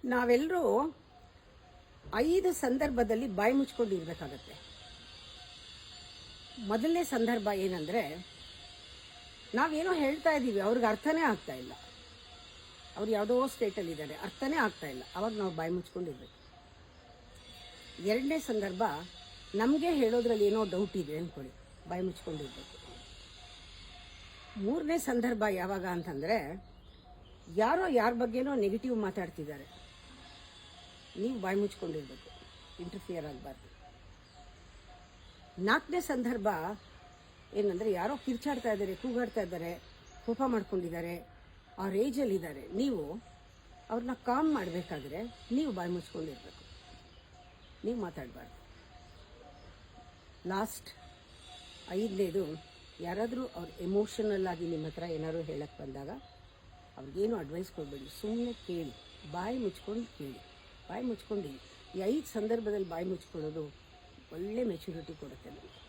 ನಾವೆಲ್ಲರೂ 5 ಸಂದರ್ಭದಲ್ಲಿ ಬಾಯಿ ಮುಚ್ಕೊಂಡಿರ್ಬೇಕಾಗತ್ತೆ. ಮೊದಲನೇ ಸಂದರ್ಭ ಏನಂದರೆ, ನಾವೇನೋ ಹೇಳ್ತಾ ಇದ್ದೀವಿ, ಅವ್ರಿಗೆ ಅರ್ಥನೇ ಆಗ್ತಾ ಇಲ್ಲ. ಅವ್ರು ಯಾವುದೋ ಸ್ಟೇಟಲ್ಲಿದ್ದಾರೆ, ಅರ್ಥನೇ ಆಗ್ತಾ ಇಲ್ಲ. ಅವಾಗ ನಾವು ಬಾಯಿ ಮುಚ್ಕೊಂಡಿರ್ಬೇಕು. ಎರಡನೇ ಸಂದರ್ಭ, ನಮಗೆ ಹೇಳೋದ್ರಲ್ಲಿ ಏನೋ ಡೌಟ್ ಇದೆ ಅಂದ್ಕೊಳ್ಳಿ, ಬಾಯಿ ಮುಚ್ಕೊಂಡಿರ್ಬೇಕು. ಮೂರನೇ ಸಂದರ್ಭ ಯಾವಾಗ ಅಂತಂದರೆ, ಯಾರೋ ಯಾರ ಬಗ್ಗೆನೋ ನೆಗೆಟಿವ್ ಮಾತಾಡ್ತಿದ್ದಾರೆ, ನೀವು ಬಾಯಿ ಮುಚ್ಕೊಂಡಿರ್ಬೇಕು, ಇಂಟರ್ಫಿಯರ್ ಆಗಬಾರ್ದು. ನಾಲ್ಕನೇ ಸಂದರ್ಭ ಏನಂದರೆ, ಯಾರೋ ಕಿರ್ಚಾಡ್ತಾ ಇದ್ದಾರೆ, ಕೂಗಾಡ್ತಾ ಇದ್ದಾರೆ, ಕೋಪ ಮಾಡ್ಕೊಂಡಿದ್ದಾರೆ, ಆ ರೇಜಲ್ಲಿದ್ದಾರೆ, ನೀವು ಅವ್ರನ್ನ ಕಾಮ್ ಮಾಡಬೇಕಾದ್ರೆ ನೀವು ಬಾಯಿ ಮುಚ್ಕೊಂಡಿರ್ಬೇಕು, ನೀವು ಮಾತಾಡಬಾರ್ದು. ಲಾಸ್ಟ್ 5ನೇದು, ಯಾರಾದರೂ ಅವ್ರು ಎಮೋಷನಲ್ ಆಗಿ ನಿಮ್ಮ ಹತ್ರ ಏನಾದ್ರು ಹೇಳಕ್ಕೆ ಬಂದಾಗ ಅವ್ರಿಗೇನು ಅಡ್ವೈಸ್ ಕೊಡಬೇಡಿ, ಸುಮ್ಮನೆ ಕೇಳಿ, ಬಾಯಿ ಮುಚ್ಕೊಂಡು ಕೇಳಿ, ಬಾಯಿ ಮುಚ್ಕೊಂಡು. ಈ 5 ಸಂದರ್ಭದಲ್ಲಿ ಬಾಯಿ ಮುಚ್ಕೊಳ್ಳೋದು ಒಳ್ಳೆ ಮೆಚುರಿಟಿ ಕೊಡುತ್ತೆ ನಮಗೆ.